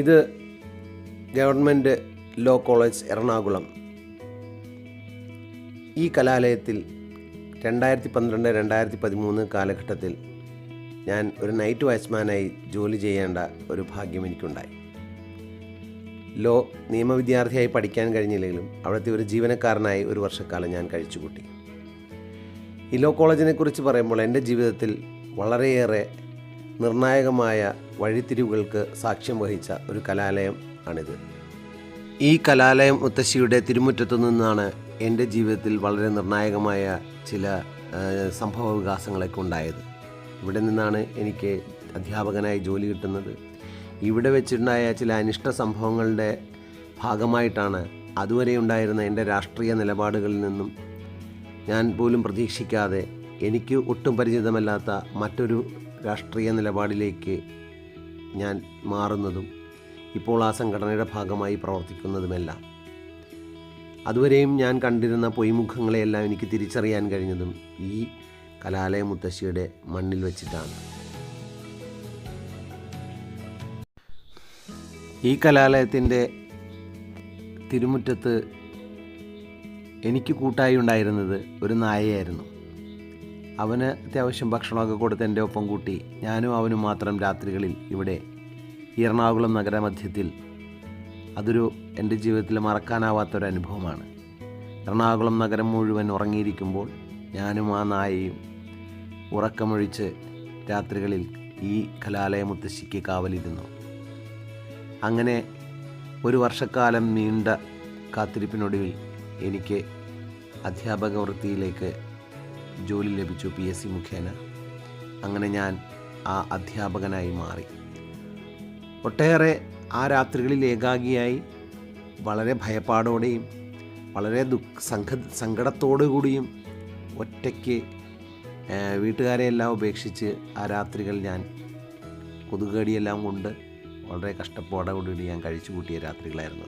ഇത് government law college Ernakulam. ഈ കലാലയത്തിൽ 2012-2013 കാലഘട്ടത്തിൽ ഞാൻ ഒരു നൈറ്റ് വാച്ച്മാനായി ജോലി ചെയ്യേണ്ട ഒരു ഭാഗ്യം എനിക്കുണ്ടായി. നിയമവിദ്യാർത്ഥിയായി പഠിക്കാൻ കഴിഞ്ഞില്ലെങ്കിലും അവിടുത്തെ ഒരു ജീവനക്കാരനായി ഒരു വർഷക്കാലം ഞാൻ കഴിച്ചുകൂട്ടി. ഈ ലോ കോളേജിനെ കുറിച്ച് പറയുമ്പോൾ എൻ്റെ ജീവിതത്തിൽ വളരെയേറെ നിർണായകമായ വഴിത്തിരിവുകൾക്ക് സാക്ഷ്യം വഹിച്ച ഒരു കലാലയം ആണിത്. ഈ കലാലയം മുത്തശ്ശിയുടെ തിരുമുറ്റത്തു നിന്നാണ് എൻ്റെ ജീവിതത്തിൽ വളരെ നിർണായകമായ ചില സംഭവ വികാസങ്ങളൊക്കെ ഉണ്ടായത്. ഇവിടെ നിന്നാണ് എനിക്ക് അധ്യാപകനായി ജോലി കിട്ടുന്നത്. ഇവിടെ വെച്ചുണ്ടായ ചില അനിഷ്ട സംഭവങ്ങളുടെ ഭാഗമായിട്ടാണ് അതുവരെ ഉണ്ടായിരുന്ന എൻ്റെ രാഷ്ട്രീയ നിലപാടുകളിൽ നിന്നും ഞാൻ പോലും പ്രതീക്ഷിക്കാതെ എനിക്ക് ഒട്ടും പരിചിതമല്ലാത്ത മറ്റൊരു രാഷ്ട്രീയ നിലപാടിലേക്ക് ഞാൻ മാറുന്നതും ഇപ്പോൾ ആ സംഘടനയുടെ ഭാഗമായി പ്രവർത്തിക്കുന്നതുമെല്ലാം. അതുവരെയും ഞാൻ കണ്ടിരുന്ന പൊയ്മുഖങ്ങളെയെല്ലാം എനിക്ക് തിരിച്ചറിയാൻ കഴിഞ്ഞതും ഈ കലാലയ മുത്തശ്ശിയുടെ മണ്ണിൽ വെച്ചിട്ടാണ്. ഈ കലാലയത്തിൻ്റെ തിരുമുറ്റത്ത് എനിക്ക് കൂട്ടായി ഉണ്ടായിരുന്നത് ഒരു നായയായിരുന്നു. അവന് അത്യാവശ്യം ഭക്ഷണമൊക്കെ കൊടുത്ത് എൻ്റെ ഒപ്പം കൂട്ടി ഞാനും അവനും മാത്രം രാത്രികളിൽ ഇവിടെ എറണാകുളം നഗരമധ്യത്തിൽ, അതൊരു എൻ്റെ ജീവിതത്തിൽ മറക്കാനാവാത്തൊരനുഭവമാണ്. എറണാകുളം നഗരം മുഴുവൻ ഉറങ്ങിയിരിക്കുമ്പോൾ ഞാനും ആ നായയും ഉറക്കമൊഴിച്ച് രാത്രികളിൽ ഈ കലാലയ മുത്തശ്ശിക്ക് കാവലിരുന്നു. അങ്ങനെ ഒരു വർഷക്കാലം നീണ്ട കാത്തിരിപ്പിനൊടുവിൽ എനിക്ക് അധ്യാപക വൃത്തിയിലേക്ക് ജോലി ലഭിച്ചു PSC മുഖേന. അങ്ങനെ ഞാൻ ആ അധ്യാപകനായി മാറി. ഒട്ടേറെ ആ രാത്രികളിൽ ഏകാഗിയായി വളരെ ഭയപ്പാടോടെയും വളരെ സങ്കടത്തോടു കൂടിയും ഒറ്റയ്ക്ക് വീട്ടുകാരെയെല്ലാം ഉപേക്ഷിച്ച് ആ രാത്രികൾ ഞാൻ കൊതുകടിയെല്ലാം കൊണ്ട് വളരെ കഷ്ടപ്പാടോടുകൂടി ഞാൻ കഴിച്ചു കൂട്ടിയ രാത്രികളായിരുന്നു.